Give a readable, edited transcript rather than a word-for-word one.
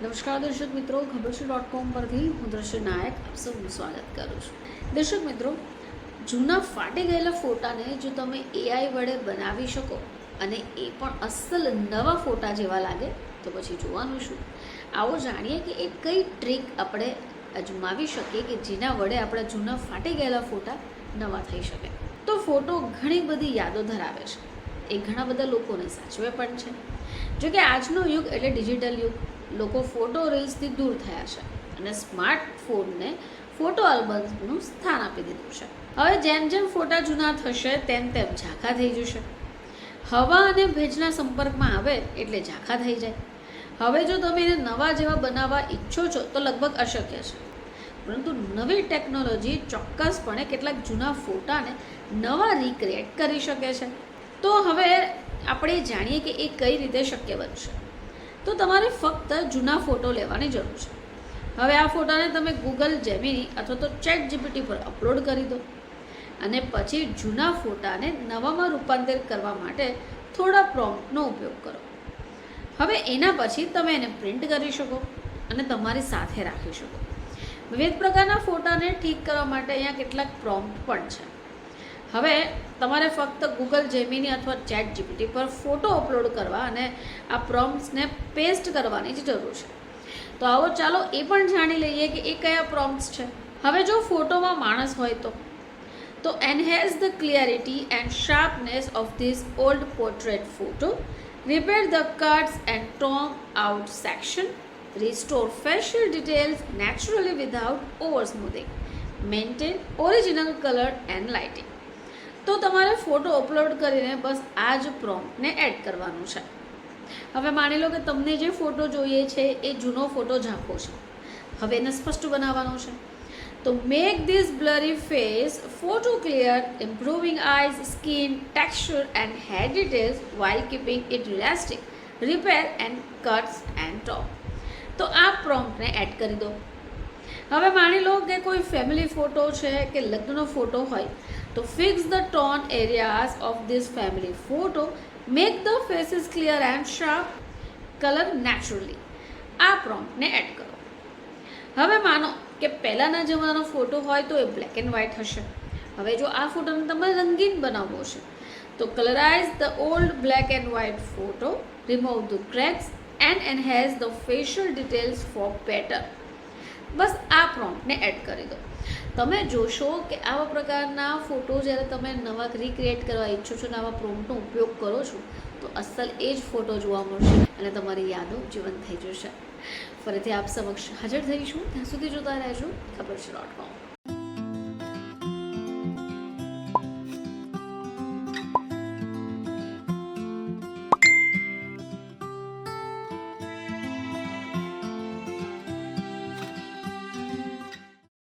નમસ્કાર દર્શક મિત્રો, ખબરશે.com પરથી હું દ્રશ્ય નાયક આપ સૌનું સ્વાગત કરું છું. દર્શક મિત્રો, જૂના ફાટી ગયેલા ફોટાને જો તમે એઆઈ વડે બનાવી શકો અને એ પણ અસલ નવા ફોટા જેવા લાગે તો પછી જોવાનું શું. આવો જાણીએ કે એ કઈ ટ્રીક આપણે અજમાવી શકીએ કે જેના વડે આપણા જૂના ફાટી ગયેલા ફોટા નવા થઈ શકે. તો ફોટો ઘણી બધી યાદો ધરાવે છે, એ ઘણા બધા લોકોને સાચવે પણ છે. જોકે આજનો યુગ એટલે ડિજિટલ યુગ, લોકો ફોટો રીલ્સથી દૂર થયા છે અને સ્માર્ટફોનને ફોટો આલ્બમ્સનું સ્થાન આપી દીધું છે. હવે જેમ જેમ ફોટા જૂના થશે તેમ તેમ ઝાંખા થઈ જશે. હવા અને ભેજના સંપર્કમાં આવે એટલે ઝાંખા થઈ જાય. હવે જો તમે એને નવા જેવા બનાવવા ઈચ્છો છો તો લગભગ અશક્ય છે. પરંતુ નવી ટેકનોલોજી ચોક્કસપણે કેટલાક જૂના ફોટાને નવા રિક્રિએટ કરી શકે છે. તો હવે આપણે જાણીએ કે એ કઈ રીતે શક્ય બનશે. તો તમારે ફક્ત જૂના ફોટો લેવાની જરૂર છે. હવે આ ફોટાને તમે ગૂગલ જેમિની અથવા તો ChatGPT પર અપલોડ કરી દો અને પછી જૂના ફોટાને નવામાં રૂપાંતરિત કરવા માટે થોડા પ્રોમ્પ્ટનો ઉપયોગ કરો. હવે એના પછી તમે એને પ્રિન્ટ કરી શકો અને તમારી સાથે રાખી શકો. વિવિધ પ્રકારના ફોટાને ઠીક કરવા માટે અહીંયા કેટલાક પ્રોમ્પ્ટ પણ છે. હવે તમારે ફક્ત ગૂગલ જેમિની અથવા ChatGPT પર ફોટો અપલોડ કરવા અને આ પ્રોમ્પ્ટ્સને પેસ્ટ કરવાની જ જરૂર છે. તો આવો ચાલો એ પણ જાણી લઈએ કે એ કયા પ્રોમ્પ્ટ્સ છે. હવે જો ફોટોમાં માણસ હોય તો enhance the clarity and sharpness of this old portrait photo, repair the cuts and tone out section, restore facial details naturally without over smoothing, maintain original color and lighting. તો તમારે ફોટો અપલોડ કરીને બસ આ જ પ્રોમ્પ્ટને add કરવાનું છે. હવે માની લો કે તમને જે ફોટો જોઈએ છે એ જૂનો ફોટો ઝાંખો છે. હવે એને સ્પષ્ટ બનાવવાનો છે. તો make this blurry face photo clear, improving eyes, skin, texture and hair details while keeping it realistic, repair and cuts and top. તો આ પ્રોમ્પ્ટને એડ કરી દો. હવે માની લો કે કોઈ ફેમિલી ફોટો છે કે લગ્નનો ફોટો હોય તો fix the tone areas of this family photo, make the faces clear and sharp, colour naturally. આ પ્રોમ્પ્ટને એડ કરો. હવે માનો કે પહેલાંના જમાનાનો ફોટો હોય તો એ બ્લેક એન્ડ વ્હાઇટ હશે. હવે જો આ ફોટોને તમારે રંગીન બનાવવો છે તો colourise the old black and white photo, remove the cracks and enhance the facial details for better. બસ આ પ્રોમ્પ્ટને એડ કરી દો. તમે જોશો કે આવા પ્રકારના ફોટો જ્યારે તમે નવા રિક્રિએટ કરવા ઈચ્છો છો અને આવા પ્રોમ્પ્ટનો ઉપયોગ કરો છો તો અસલ એ જ ફોટો જોવા મળશે અને તમારી યાદો જીવંત થઈ જશે. ફરીથી આપ સમક્ષ હાજર થઈશું. ત્યાં સુધી જોતા રહેજો ખબરશે.com.